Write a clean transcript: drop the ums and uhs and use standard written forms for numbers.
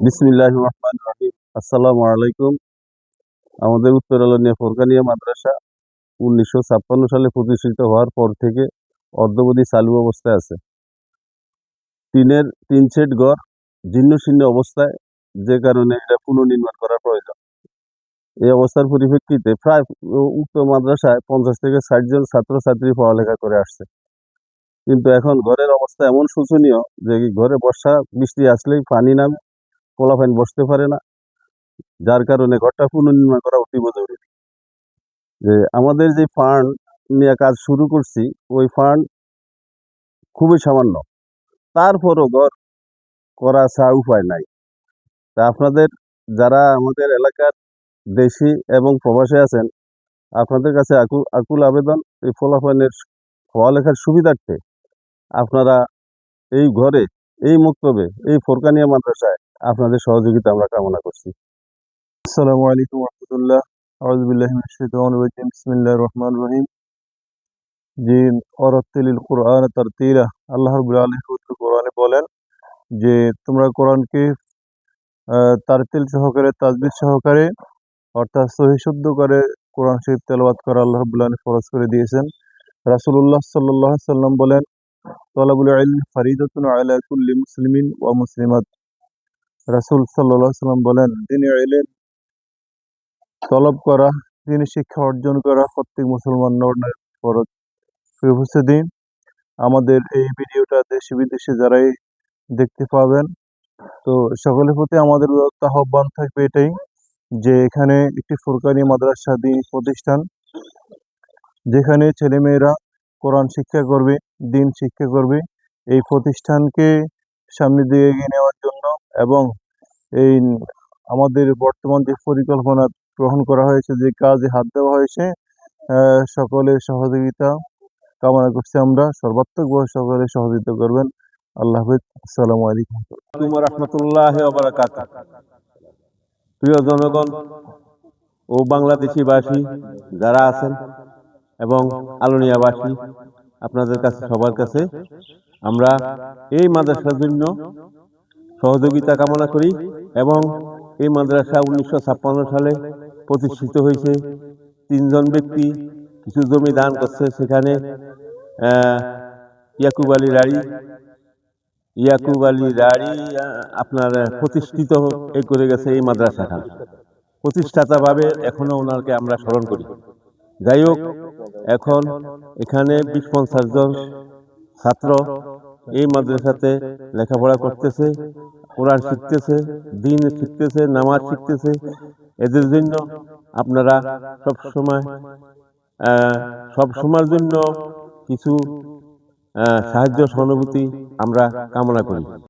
বিসমিল্লাহির রহমানির রহিম। আসসালামু আলাইকুম। আমাদের উত্তর আলোনিয়া ফোরকানিয়া মাদ্রাসা ১৯৫৬ সালে প্রতিষ্ঠিত হওয়ার পর থেকে অদ্যাবধি চালু অবস্থায় আছে। টিন শেড ঘর জীর্ণশীর্ণ অবস্থায়, যে কারণে এটা পুনর্নির্মাণ করা প্রয়োজন। এই অবস্থার পরিপ্রেক্ষিতে প্রায় উক্ত মাদ্রাসায় ৫০ থেকে ৬০ জন ছাত্রছাত্রী পড়ালেখা করে আসছে। কিন্তু এখন ঘরের অবস্থা এমন শোচনীয় যে ঘরে বর্ষা বৃষ্টি আসলেই পানি নামে, পোলাপাইন বসতে পারে না, যার কারণে ঘরটা পুনর্নির্মাণ করা অতীব জরুরি। যে আমাদের যে ফান্ড নিয়ে কাজ শুরু করছি, ওই ফান্ড খুবই সামান্য, তারপরও ঘর করা ছাড়া উপায় নাই। তা আপনাদের যারা আমাদের এলাকার দেশি এবং প্রবাসী আছেন, আপনাদের কাছে আকুল আবেদন, এই ফলাফলের পড়ালেখার সুবিধার্থে আপনারা এই ঘরে, এই মক্তবে, এই ফোরকানিয়া মাদ্রাসায় আপনাদের সহযোগিতা আমরা কামনা করছি। আসসালামু আলাইকুম রহমতুল্লাহ। আউযু বিল্লাহি মিনাশ শাইতানির রাজিম। বিসমিল্লাহির রহমানির রহিম। যে ওয়ারাত্তিলিল কুরআন তারতিলা, আল্লাহ রাব্বুল আলামিন পবিত্র কোরআনে বলেন যে তোমরা কোরআনকে তারতিল সহকারে, তাজবিদ সহকারে, অর্থাৎ সহি শুদ্ধ করে কোরআন শরীফ তেলাওয়াত করা আল্লাহ রাব্বুল আলামিন ফরজ করে দিয়েছেন। রাসূলুল্লাহ সাল্লাল্লাহু আলাইহি সাল্লাম বলেন, তলাবুল ইলম ফারিদাতুন আলা কুল্লি মুসলিমিন ওয়া মুসলিমাত। রাসূল সাল্লাল্লাহু আলাইহি সাল্লাম বলেন, দ্বীনের ইলম তলব করা, দ্বীনি শিক্ষা অর্জন করা প্রত্যেক মুসলমান নর নারীর ফরজ। প্রিয় উপস্থিতি, আমাদের এই ভিডিওটা দেশে বিদেশে যারাই দেখতে পাবেন, তো সকলের প্রতি আমাদের উদাত্ত আহ্বান থাকবে এটাই যে এখানে একটি ফুরকানি মাদ্রাসা দ্বীনি প্রতিষ্ঠান, যেখানে ছেলেমেয়েরা কোরআন শিক্ষা করবে, দ্বীন শিক্ষা করবে। এই প্রতিষ্ঠানকে সামনে দিয়ে এগিয়ে নেওয়ার জন্য এবং এই আমাদের বর্তমান যে পরিকল্পনা গ্রহণ করা হয়েছে, যে কাজে হাত দেওয়া হয়েছে, সকলের সহযোগিতা কামনা করছি। আমরা সর্বাত্মকভাবে সকলে সহযোগিতা করবেন। আল্লাহ হাফেজ। আসসালামু আলাইকুম রাহমাতুল্লাহি ওয়া বারাকাতুহু। প্রিয় জনগণ ও বাংলাদেশিবাসী যারা আছেন এবং আলোনিয়াবাসী, আপনাদের কাছে, সবার কাছে আমরা এই মাদ্রাসার জন্য সহযোগিতা কামনা করি। এবং এই মাদ্রাসা ১৯৫৬ সালে প্রতিষ্ঠিত হয়েছে। ৩ জন ব্যক্তি কিছু জমি দান করছে। সেখানে ইয়াকুব আলী রাড়ি আপনার প্রতিষ্ঠিত করে গেছে এই মাদ্রাসাটা। প্রতিষ্ঠাতাভাবে এখনো ওনাকে আমরা স্মরণ করি। যাই হোক, এখন এখানে ২০-৫০ জন ছাত্র এই মাদ্রাসাতে লেখাপড়া করতেছে, কোরআন শিখতেছে, দ্বীন শিখতেছে, নামাজ শিখতেছে। এদের জন্য আপনারা সবসময়ের জন্য কিছু সাহায্য সহানুভূতি আমরা কামনা করি।